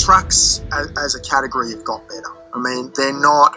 trucks as a category have got better. I mean, they're not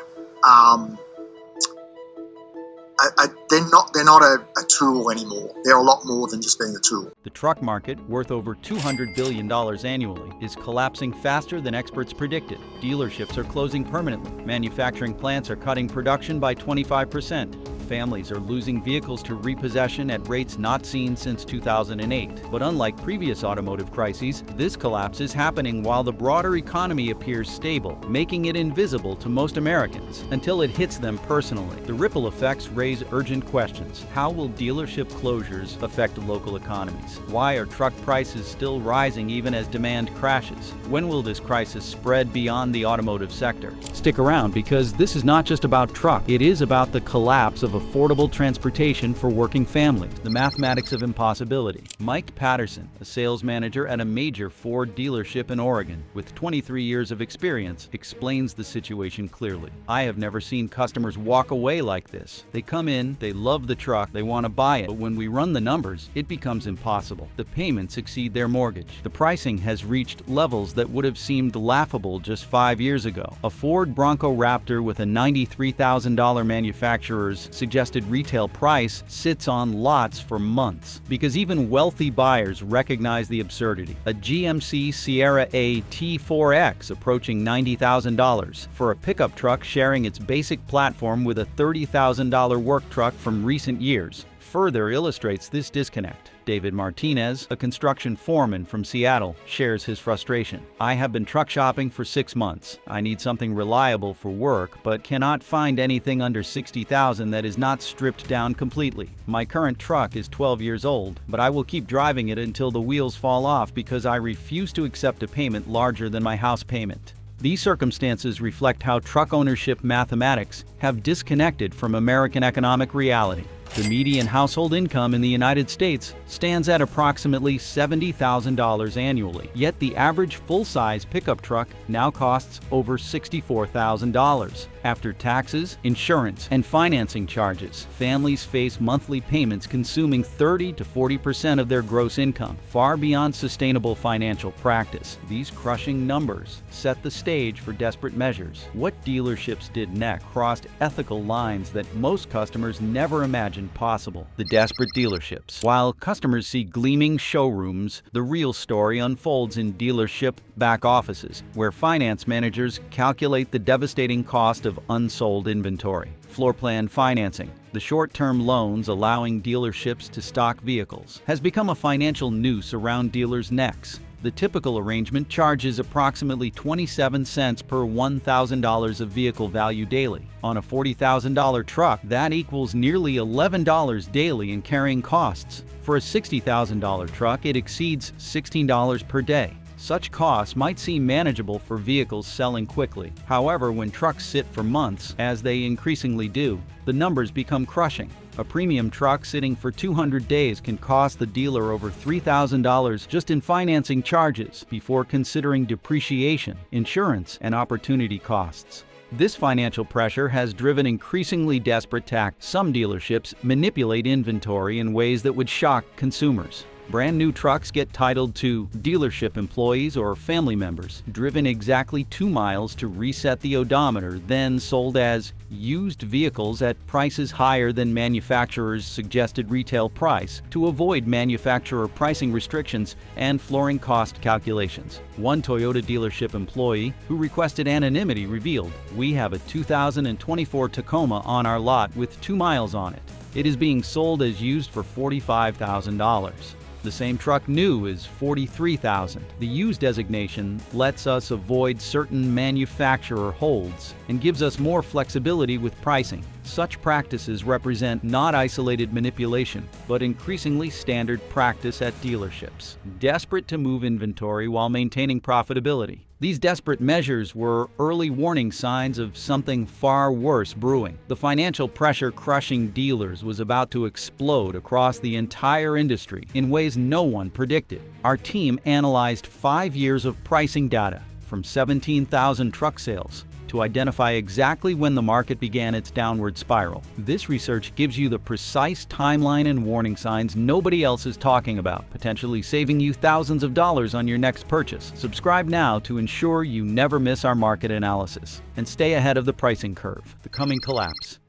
a tool anymore. They're a lot more than just being a tool. The truck market, worth over $200 billion annually, is collapsing faster than experts predicted. Dealerships are closing permanently. Manufacturing plants are cutting production by 25%. Families are losing vehicles to repossession at rates not seen since 2008. But unlike previous automotive crises, this collapse is happening while the broader economy appears stable, making it invisible to most Americans until it hits them personally. The ripple effects raise urgent questions. How will dealership closures affect local economies? Why are truck prices still rising even as demand crashes? When will this crisis spread beyond the automotive sector? Stick around, because this is not just about truck. It is about the collapse of affordable transportation for working families, the mathematics of impossibility. Mike Patterson, a sales manager at a major Ford dealership in Oregon with 23 years of experience, explains the situation clearly. I have never seen customers walk away like this. They come in, they love the truck, they want to buy it, but when we run the numbers, it becomes impossible. The payments exceed their mortgage. The pricing has reached levels that would have seemed laughable just 5 years ago. A Ford Bronco Raptor with a $93,000 manufacturer's suggested retail price sits on lots for months because even wealthy buyers recognize the absurdity. A GMC Sierra A T4X approaching $90,000 for a pickup truck sharing its basic platform with a $30,000 work truck from recent years further illustrates this disconnect. David Martinez, a construction foreman from Seattle, shares his frustration. I have been truck shopping for 6 months. I need something reliable for work, but cannot find anything under $60,000 that is not stripped down completely. My current truck is 12 years old, but I will keep driving it until the wheels fall off because I refuse to accept a payment larger than my house payment. These circumstances reflect how truck ownership mathematics have disconnected from American economic reality. The median household income in the United States stands at approximately $70,000 annually, yet the average full-size pickup truck now costs over $64,000. After taxes, insurance, and financing charges, families face monthly payments consuming 30 to 40% of their gross income, far beyond sustainable financial practice. These crushing numbers set the stage for desperate measures. What dealerships did next crossed ethical lines that most customers never imagined possible. The desperate dealerships. While customers see gleaming showrooms, the real story unfolds in dealership back offices, where finance managers calculate the devastating cost of unsold inventory. Floor plan financing, the short-term loans allowing dealerships to stock vehicles, has become a financial noose around dealers' necks. The typical arrangement charges approximately 27 cents per $1,000 of vehicle value daily. On a $40,000 truck, that equals nearly $11 daily in carrying costs. For a $60,000 truck, it exceeds $16 per day. Such costs might seem manageable for vehicles selling quickly. However, when trucks sit for months, as they increasingly do, the numbers become crushing. A premium truck sitting for 200 days can cost the dealer over $3,000 just in financing charges before considering depreciation, insurance, and opportunity costs. This financial pressure has driven increasingly desperate tactics. Some dealerships manipulate inventory in ways that would shock consumers. Brand new trucks get titled to dealership employees or family members, driven exactly 2 miles to reset the odometer, then sold as used vehicles at prices higher than manufacturer's suggested retail price to avoid manufacturer pricing restrictions and flooring cost calculations. One Toyota dealership employee who requested anonymity revealed, "We have a 2024 Tacoma on our lot with 2 miles on it. It is being sold as used for $45,000. The same truck new is $43,000. The used designation lets us avoid certain manufacturer holds and gives us more flexibility with pricing. Such practices represent not isolated manipulation, but increasingly standard practice at dealerships, desperate to move inventory while maintaining profitability. These desperate measures were early warning signs of something far worse brewing. The financial pressure crushing dealers was about to explode across the entire industry in ways no one predicted. Our team analyzed 5 years of pricing data from 17,000 truck sales, to identify exactly when the market began its downward spiral. This research gives you the precise timeline and warning signs nobody else is talking about, potentially saving you thousands of dollars on your next purchase. Subscribe now to ensure you never miss our market analysis and stay ahead of the pricing curve. The coming collapse.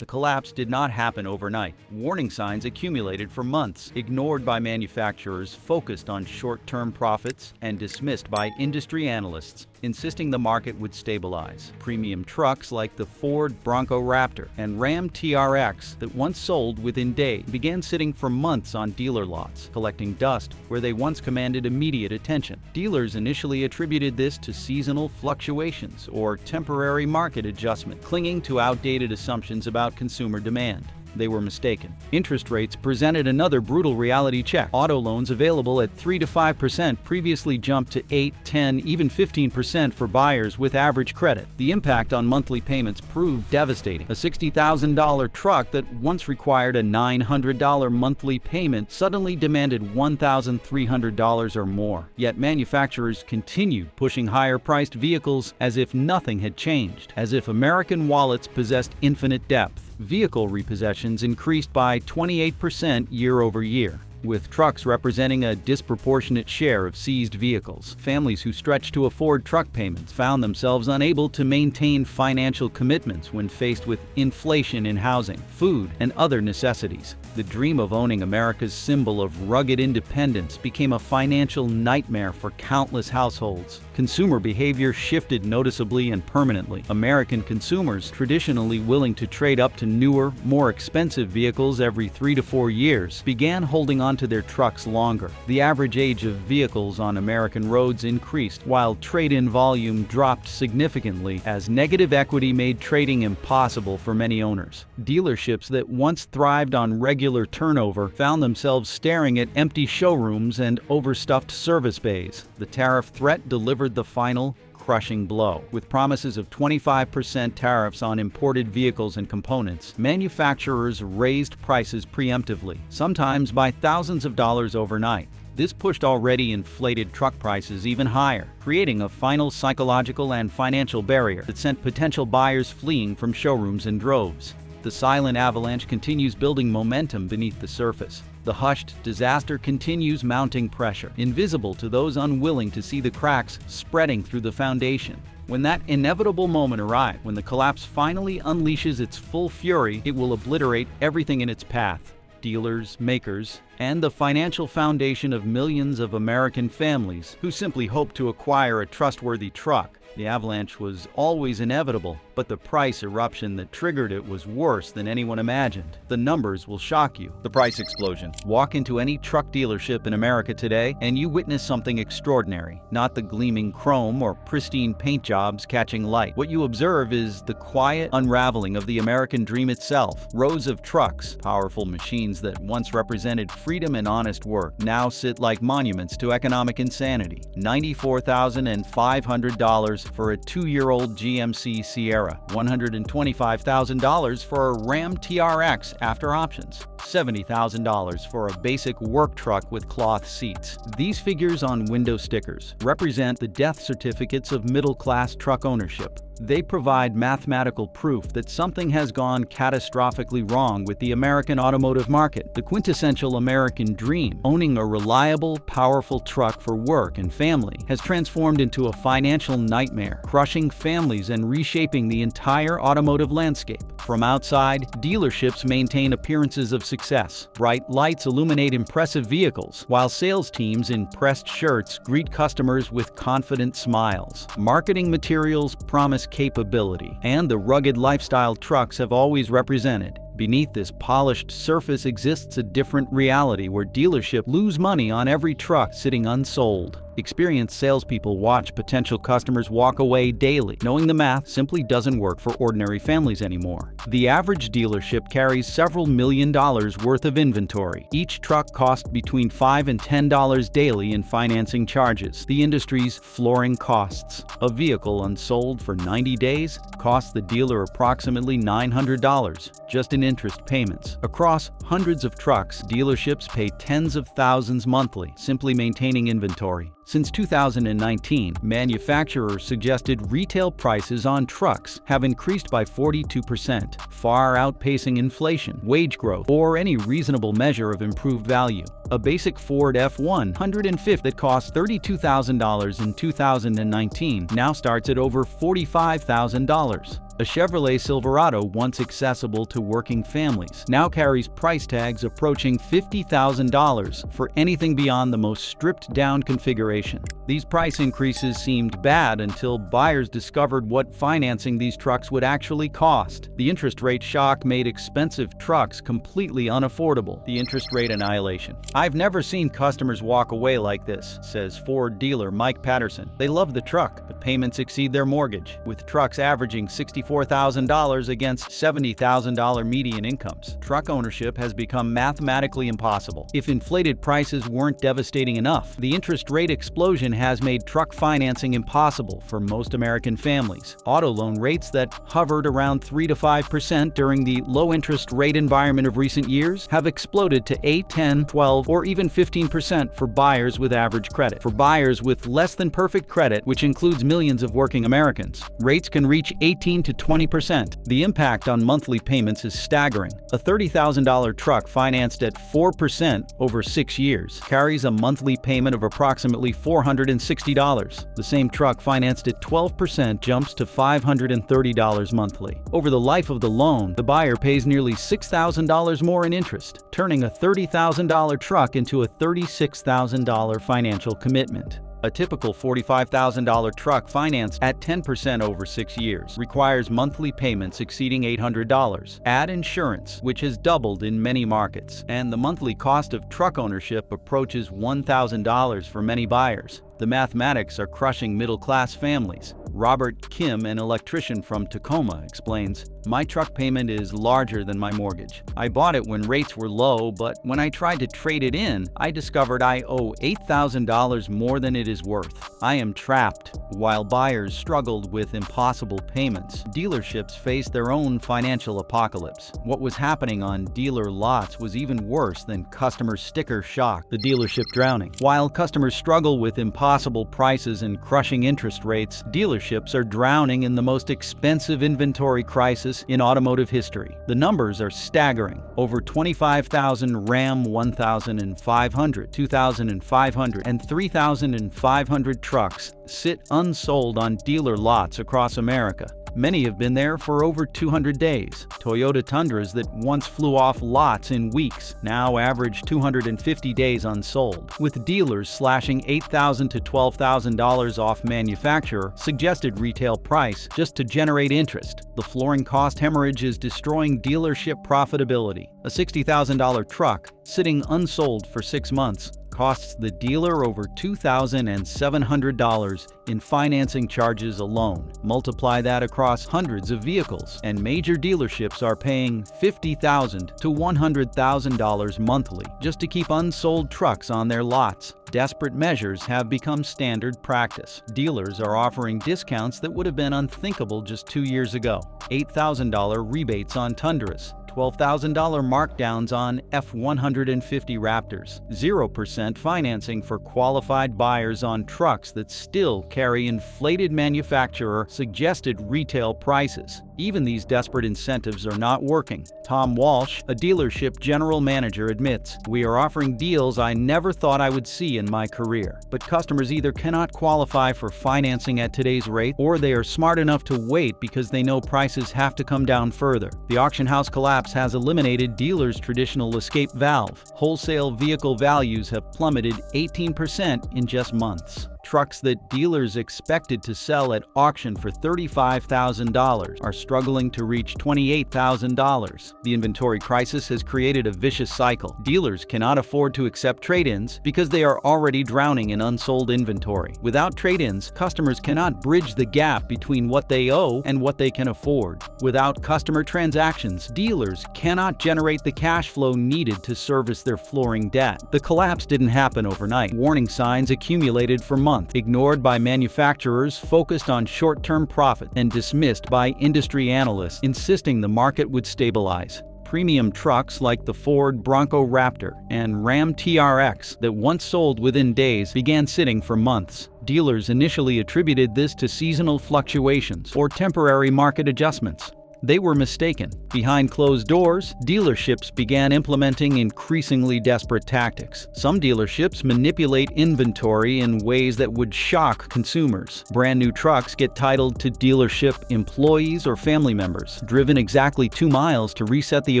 The collapse did not happen overnight. Warning signs accumulated for months, ignored by manufacturers focused on short-term profits and dismissed by industry analysts, insisting the market would stabilize. Premium trucks like the Ford Bronco Raptor and Ram TRX that once sold within days began sitting for months on dealer lots, collecting dust where they once commanded immediate attention. Dealers initially attributed this to seasonal fluctuations or temporary market adjustment, clinging to outdated assumptions about consumer demand. They were mistaken. Interest rates presented another brutal reality check. Auto loans available at 3 to 5% previously jumped to 8, 10, even 15% for buyers with average credit. The impact on monthly payments proved devastating. A $60,000 truck that once required a $900 monthly payment suddenly demanded $1,300 or more. Yet manufacturers continued pushing higher-priced vehicles as if nothing had changed, as if American wallets possessed infinite depth. Vehicle repossessions increased by 28% year over year, with trucks representing a disproportionate share of seized vehicles. Families who stretched to afford truck payments found themselves unable to maintain financial commitments when faced with inflation in housing, food, and other necessities. The dream of owning America's symbol of rugged independence became a financial nightmare for countless households. Consumer behavior shifted noticeably and permanently. American consumers, traditionally willing to trade up to newer, more expensive vehicles every 3 to 4 years, began holding on to their trucks longer. The average age of vehicles on American roads increased, while trade-in volume dropped significantly as negative equity made trading impossible for many owners. Dealerships that once thrived on regular turnover found themselves staring at empty showrooms and overstuffed service bays. The tariff threat delivered the final, crushing blow. With promises of 25% tariffs on imported vehicles and components, manufacturers raised prices preemptively, sometimes by thousands of dollars overnight. This pushed already inflated truck prices even higher, creating a final psychological and financial barrier that sent potential buyers fleeing from showrooms in droves. The silent avalanche continues building momentum beneath the surface. The hushed disaster continues mounting pressure, invisible to those unwilling to see the cracks spreading through the foundation. When that inevitable moment arrives, when the collapse finally unleashes its full fury, it will obliterate everything in its path. Dealers, makers, and the financial foundation of millions of American families who simply hope to acquire a trustworthy truck. The avalanche was always inevitable, but the price eruption that triggered it was worse than anyone imagined. The numbers will shock you. The price explosion. Walk into any truck dealership in America today and you witness something extraordinary, not the gleaming chrome or pristine paint jobs catching light. What you observe is the quiet unraveling of the American dream itself. Rows of trucks, powerful machines that once represented freedom and honest work, now sit like monuments to economic insanity. $94,500 for a 2-year-old GMC Sierra, $125,000 for a Ram TRX after options, $70,000 for a basic work truck with cloth seats. These figures on window stickers represent the death certificates of middle-class truck ownership. They provide mathematical proof that something has gone catastrophically wrong with the American automotive market. The quintessential American dream, owning a reliable, powerful truck for work and family, has transformed into a financial nightmare, crushing families and reshaping the entire automotive landscape. From outside, dealerships maintain appearances of success. Bright lights illuminate impressive vehicles, while sales teams in pressed shirts greet customers with confident smiles. Marketing materials promise capability, and the rugged lifestyle trucks have always represented. Beneath this polished surface exists a different reality where dealerships lose money on every truck sitting unsold. Experienced salespeople watch potential customers walk away daily, knowing the math simply doesn't work for ordinary families anymore. The average dealership carries several $1 million worth of inventory. Each truck costs between $5 and $10 daily in financing charges, the industry's flooring costs. A vehicle unsold for 90 days costs the dealer approximately $900 just in interest payments. Across hundreds of trucks, dealerships pay tens of thousands monthly simply maintaining inventory. Since 2019, manufacturers suggested retail prices on trucks have increased by 42%, far outpacing inflation, wage growth, or any reasonable measure of improved value. A basic Ford F-150 that cost $32,000 in 2019 now starts at over $45,000. A Chevrolet Silverado, once accessible to working families, now carries price tags approaching $50,000 for anything beyond the most stripped-down configuration. These price increases seemed bad until buyers discovered what financing these trucks would actually cost. The interest rate shock made expensive trucks completely unaffordable. The interest rate annihilation. "I've never seen customers walk away like this," says Ford dealer Mike Patterson. "They love the truck, but payments exceed their mortgage, with trucks averaging $64,000 against $70,000 median incomes. Truck ownership has become mathematically impossible. If inflated prices weren't devastating enough, the interest rate explosion has made truck financing impossible for most American families. Auto loan rates that hovered around 3 to 5% during the low-interest rate environment of recent years have exploded to 8, 10, 12, or even 15% for buyers with average credit. For buyers with less than perfect credit, which includes millions of working Americans, rates can reach 18 to 20%. The impact on monthly payments is staggering. A $30,000 truck financed at 4% over 6 years carries a monthly payment of approximately $460. The same truck financed at 12% jumps to $530 monthly. Over the life of the loan, the buyer pays nearly $6,000 more in interest, turning a $30,000 truck into a $36,000 financial commitment. A typical $45,000 truck financed at 10% over 6 years requires monthly payments exceeding $800. Add insurance, which has doubled in many markets, and the monthly cost of truck ownership approaches $1,000 for many buyers. The mathematics are crushing middle-class families. Robert Kim, an electrician from Tacoma, explains, "My truck payment is larger than my mortgage. I bought it when rates were low, but when I tried to trade it in, I discovered I owe $8,000 more than it is worth. I am trapped." While buyers struggled with impossible payments, dealerships faced their own financial apocalypse. What was happening on dealer lots was even worse than customer sticker shock, the dealership drowning. While customers struggle with impossible prices and crushing interest rates, dealerships are drowning in the most expensive inventory crisis in automotive history. The numbers are staggering. Over 25,000 Ram 1500, 2,500, and 3,500 trucks sit unsold on dealer lots across America. Many have been there for over 200 days. Toyota Tundras that once flew off lots in weeks now average 250 days unsold, with dealers slashing $8,000 to $12,000 off manufacturer suggested retail price just to generate interest. The flooring cost hemorrhage is destroying dealership profitability. A $60,000 truck sitting unsold for 6 months costs the dealer over $2,700 in financing charges alone. Multiply that across hundreds of vehicles, and major dealerships are paying $50,000 to $100,000 monthly just to keep unsold trucks on their lots. Desperate measures have become standard practice. Dealers are offering discounts that would have been unthinkable just 2 years ago. $8,000 rebates on Tundras, $12,000 markdowns on F-150 Raptors, 0% financing for qualified buyers on trucks that still carry inflated manufacturer-suggested retail prices. Even these desperate incentives are not working. Tom Walsh, a dealership general manager, admits, "We are offering deals I never thought I would see in my career. But customers either cannot qualify for financing at today's rate, or they are smart enough to wait because they know prices have to come down further." The auction house collapse has eliminated dealers' traditional escape valve. Wholesale vehicle values have plummeted 18% in just months. Trucks that dealers expected to sell at auction for $35,000 are struggling to reach $28,000. The inventory crisis has created a vicious cycle. Dealers cannot afford to accept trade-ins because they are already drowning in unsold inventory. Without trade-ins, customers cannot bridge the gap between what they owe and what they can afford. Without customer transactions, dealers cannot generate the cash flow needed to service their flooring debt. The collapse didn't happen overnight. Warning signs accumulated for months, ignored by manufacturers focused on short-term profit and dismissed by industry analysts insisting the market would stabilize. premium trucks like the Ford Bronco Raptor and Ram TRX that once sold within days began sitting for months. Dealers initially attributed this to seasonal fluctuations or temporary market adjustments. They were mistaken. Behind closed doors, dealerships began implementing increasingly desperate tactics. Some dealerships manipulate inventory in ways that would shock consumers. Brand new trucks get titled to dealership employees or family members, driven exactly 2 miles to reset the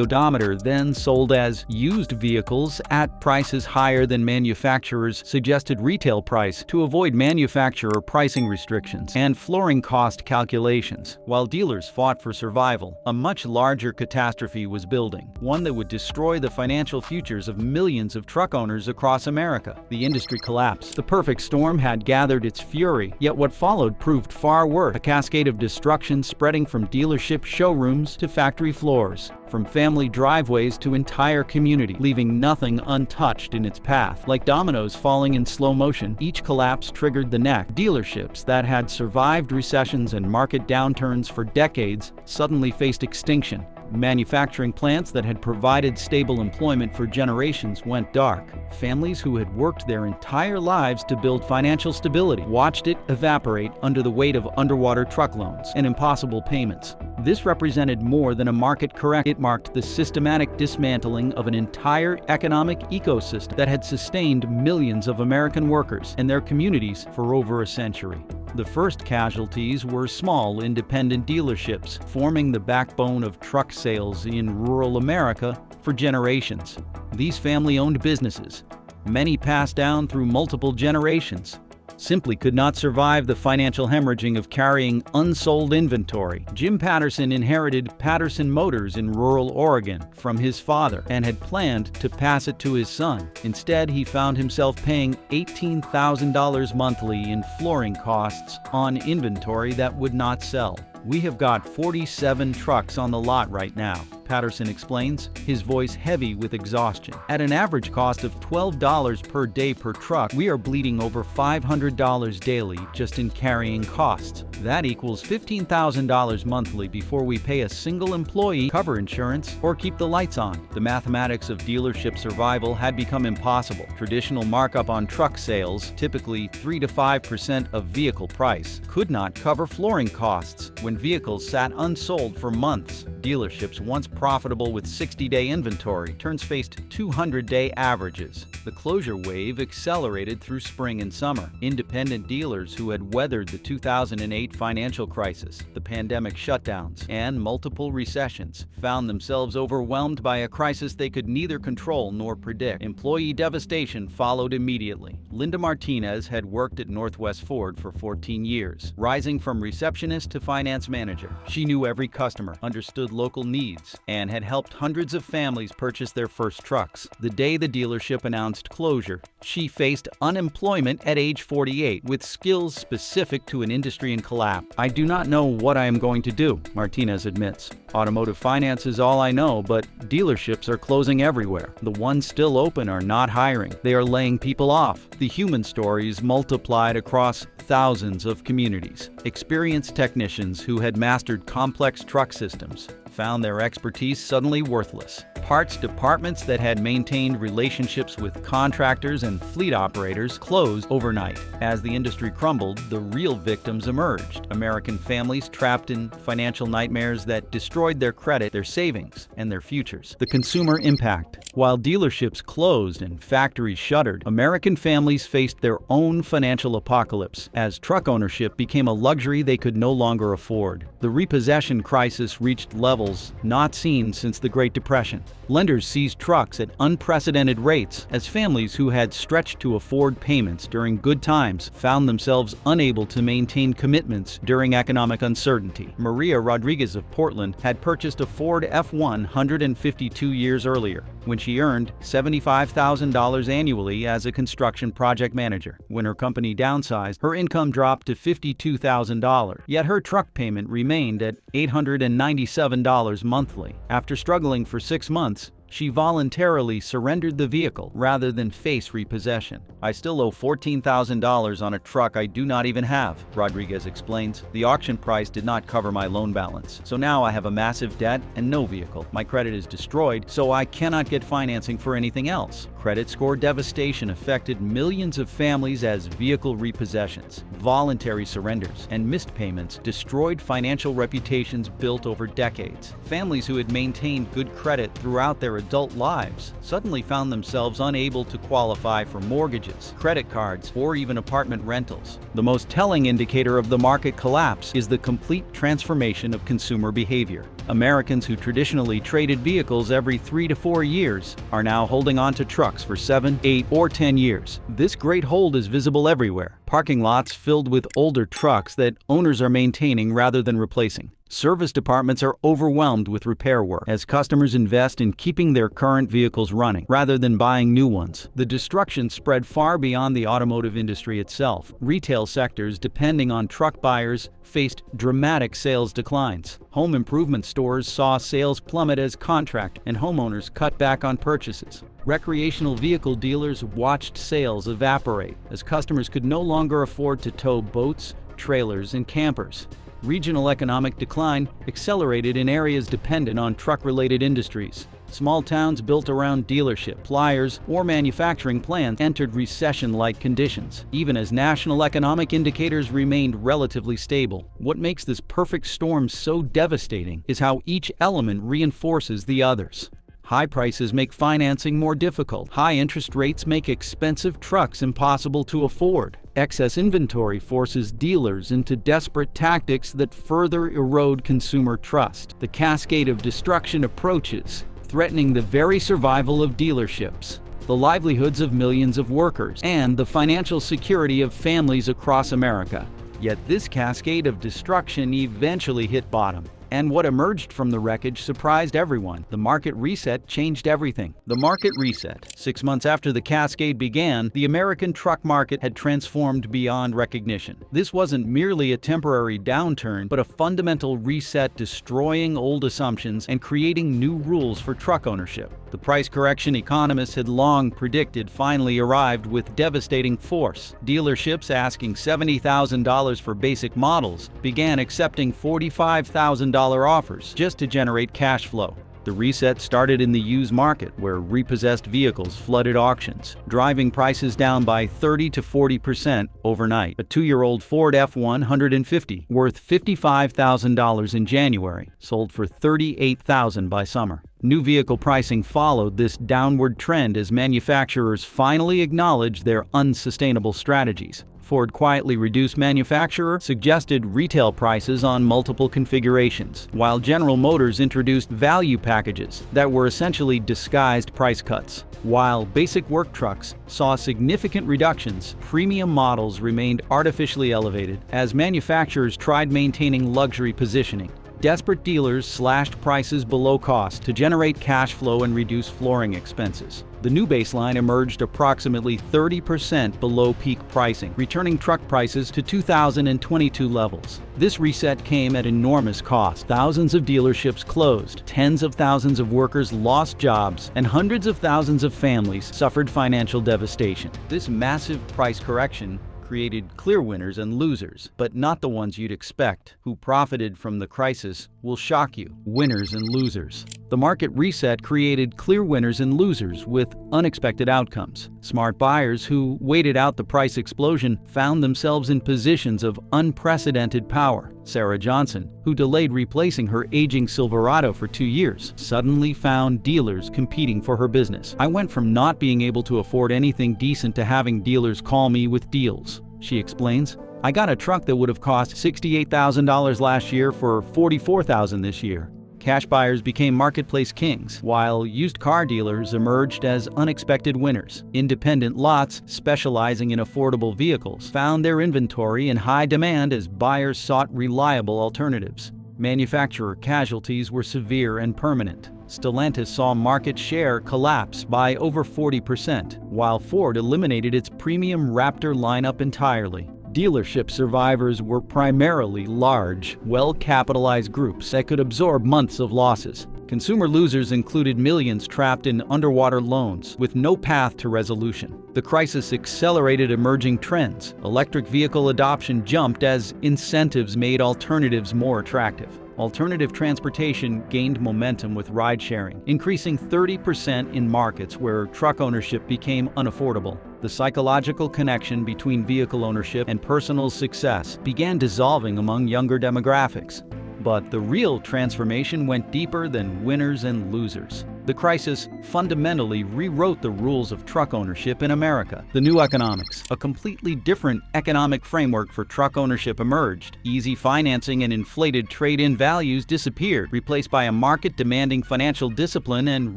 odometer, then sold as used vehicles at prices higher than manufacturer's suggested retail price to avoid manufacturer pricing restrictions and flooring cost calculations. While dealers fought for survival, a much larger catastrophe was building, one that would destroy the financial futures of millions of truck owners across America. The industry collapsed. The perfect storm had gathered its fury, yet what followed proved far worse, a cascade of destruction spreading from dealership showrooms to factory floors, from family driveways to entire community, leaving nothing untouched in its path. Like dominoes falling in slow motion, each collapse triggered the next. Dealerships that had survived recessions and market downturns for decades suddenly faced extinction. Manufacturing plants that had provided stable employment for generations went dark. Families who had worked their entire lives to build financial stability watched it evaporate under the weight of underwater truck loans and impossible payments. This represented more than a market correction. It marked the systematic dismantling of an entire economic ecosystem that had sustained millions of American workers and their communities for over a century. The first casualties were small independent dealerships, forming the backbone of truck sales in rural America for generations. These family-owned businesses, many passed down through multiple generations, simply could not survive the financial hemorrhaging of carrying unsold inventory. Jim Patterson inherited Patterson Motors in rural Oregon from his father and had planned to pass it to his son. Instead, he found himself paying $18,000 monthly in flooring costs on inventory that would not sell. "We have got 47 trucks on the lot right now," Patterson explains, his voice heavy with exhaustion. "At an average cost of $12 per day per truck, we are bleeding over $500 daily just in carrying costs. That equals $15,000 monthly before we pay a single employee, cover insurance, or keep the lights on." The mathematics of dealership survival had become impossible. Traditional markup on truck sales, typically 3 to 5% of vehicle price, could not cover flooring costs when vehicles sat unsold for months. Dealerships once profitable with 60-day inventory turns faced 200-day averages. The closure wave accelerated through spring and summer. Independent dealers who had weathered the 2008 financial crisis, the pandemic shutdowns, and multiple recessions found themselves overwhelmed by a crisis they could neither control nor predict. Employee devastation followed immediately. Linda Martinez had worked at Northwest Ford for 14 years, rising from receptionist to finance manager. She knew every customer, understood local needs, and had helped hundreds of families purchase their first trucks. The day the dealership announced closure, she faced unemployment at age 48 with skills specific to an industry in collapse. "I do not know what I am going to do," Martinez admits. "Automotive finance is all I know, but dealerships are closing everywhere. The ones still open are not hiring. They are laying people off." The human stories multiplied across thousands of communities. Experienced technicians who had mastered complex truck systems found their expertise suddenly worthless. Parts departments that had maintained relationships with contractors and fleet operators closed overnight. As the industry crumbled, the real victims emerged. American families trapped in financial nightmares that destroyed their credit, their savings, and their futures. The consumer impact. While dealerships closed and factories shuttered, American families faced their own financial apocalypse as truck ownership became a luxury they could no longer afford. The repossession crisis reached levels not seen since the Great Depression. Lenders seized trucks at unprecedented rates as families who had stretched to afford payments during good times found themselves unable to maintain commitments during economic uncertainty. Maria Rodriguez of Portland had purchased a Ford F-152 years earlier, when she earned $75,000 annually as a construction project manager. When her company downsized, her income dropped to $52,000, yet her truck payment remained at $897 monthly. After struggling for 6 months, She voluntarily surrendered the vehicle rather than face repossession. "I still owe $14,000 on a truck I do not even have," Rodriguez explains. "The auction price did not cover my loan balance, so now I have a massive debt and no vehicle. My credit is destroyed, so I cannot get financing for anything else." Credit score devastation affected millions of families as vehicle repossessions, voluntary surrenders, and missed payments destroyed financial reputations built over decades. Families who had maintained good credit throughout their adult lives suddenly found themselves unable to qualify for mortgages, credit cards, or even apartment rentals. The most telling indicator of the market collapse is the complete transformation of consumer behavior. Americans who traditionally traded vehicles every 3 to 4 years are now holding on to trucks for 7, 8, or 10 years. This great hold is visible everywhere. Parking lots filled with older trucks that owners are maintaining rather than replacing. Service departments are overwhelmed with repair work as customers invest in keeping their current vehicles running rather than buying new ones. The destruction spread far beyond the automotive industry itself. Retail sectors depending on truck buyers faced dramatic sales declines. Home improvement stores saw sales plummet as contract and homeowners cut back on purchases. Recreational vehicle dealers watched sales evaporate as customers could no longer afford to tow boats, trailers, and campers. Regional economic decline accelerated in areas dependent on truck-related industries. Small towns built around dealership, pliers, or manufacturing plants entered recession-like conditions, even as national economic indicators remained relatively stable. What makes this perfect storm so devastating is how each element reinforces the others. High prices make financing more difficult. High interest rates make expensive trucks impossible to afford. Excess inventory forces dealers into desperate tactics that further erode consumer trust. The cascade of destruction approaches, threatening the very survival of dealerships, the livelihoods of millions of workers, and the financial security of families across America. Yet this cascade of destruction eventually hit bottom. And what emerged from the wreckage surprised everyone. The market reset changed everything. The market reset. 6 months after the cascade began, the American truck market had transformed beyond recognition. This wasn't merely a temporary downturn, but a fundamental reset, destroying old assumptions and creating new rules for truck ownership. The price correction economists had long predicted finally arrived with devastating force. Dealerships asking $70,000 for basic models began accepting $45,000 offers just to generate cash flow. The reset started in the used market, where repossessed vehicles flooded auctions, driving prices down by 30 to 40% overnight. A 2-year-old Ford F-150, worth $55,000 in January, sold for $38,000 by summer. New vehicle pricing followed this downward trend as manufacturers finally acknowledged their unsustainable strategies. Ford quietly reduced manufacturer suggested retail prices on multiple configurations, while General Motors introduced value packages that were essentially disguised price cuts. While basic work trucks saw significant reductions, premium models remained artificially elevated as manufacturers tried maintaining luxury positioning. Desperate dealers slashed prices below cost to generate cash flow and reduce flooring expenses. The new baseline emerged approximately 30% below peak pricing, returning truck prices to 2022 levels. This reset came at enormous cost. Thousands of dealerships closed, tens of thousands of workers lost jobs, and hundreds of thousands of families suffered financial devastation. This massive price correction created clear winners and losers, but not the ones you'd expect. Who profited from the crisis will shock you. Winners and losers. The market reset created clear winners and losers with unexpected outcomes. Smart buyers who waited out the price explosion found themselves in positions of unprecedented power. Sarah Johnson, who delayed replacing her aging Silverado for 2 years, suddenly found dealers competing for her business. "I went from not being able to afford anything decent to having dealers call me with deals," she explains. "I got a truck that would have cost $68,000 last year for $44,000 this year." Cash buyers became marketplace kings, while used car dealers emerged as unexpected winners. Independent lots specializing in affordable vehicles found their inventory in high demand as buyers sought reliable alternatives. Manufacturer casualties were severe and permanent. Stellantis saw market share collapse by over 40%, while Ford eliminated its premium Raptor lineup entirely. Dealership survivors were primarily large, well-capitalized groups that could absorb months of losses. Consumer losers included millions trapped in underwater loans with no path to resolution. The crisis accelerated emerging trends. Electric vehicle adoption jumped as incentives made alternatives more attractive. Alternative transportation gained momentum with ride-sharing, increasing 30% in markets where truck ownership became unaffordable. The psychological connection between vehicle ownership and personal success began dissolving among younger demographics. But the real transformation went deeper than winners and losers. The crisis fundamentally rewrote the rules of truck ownership in America. The new economics, a completely different economic framework for truck ownership, emerged. Easy financing and inflated trade-in values disappeared, replaced by a market demanding financial discipline and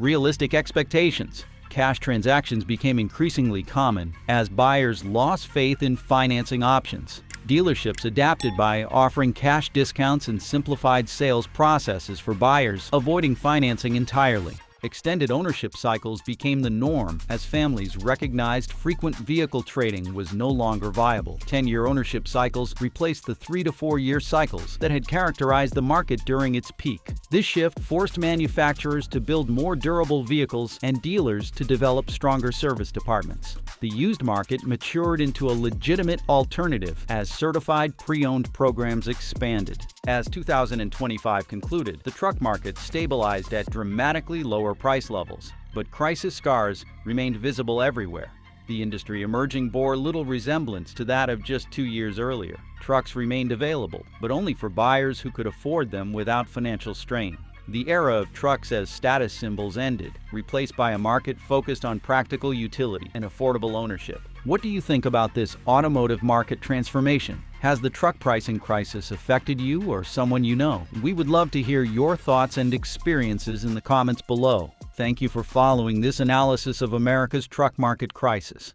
realistic expectations. Cash transactions became increasingly common as buyers lost faith in financing options. Dealerships adapted by offering cash discounts and simplified sales processes for buyers, avoiding financing entirely. Extended ownership cycles became the norm as families recognized frequent vehicle trading was no longer viable. 10-year ownership cycles replaced the 3 to 4 year cycles that had characterized the market during its peak. This shift forced manufacturers to build more durable vehicles and dealers to develop stronger service departments. The used market matured into a legitimate alternative as certified pre-owned programs expanded. As 2025 concluded, the truck market stabilized at dramatically lower price levels, but crisis scars remained visible everywhere. The industry emerging bore little resemblance to that of just 2 years earlier. Trucks remained available, but only for buyers who could afford them without financial strain. The era of trucks as status symbols ended, replaced by a market focused on practical utility and affordable ownership. What do you think about this automotive market transformation? Has the truck pricing crisis affected you or someone you know? We would love to hear your thoughts and experiences in the comments below. Thank you for following this analysis of America's truck market crisis.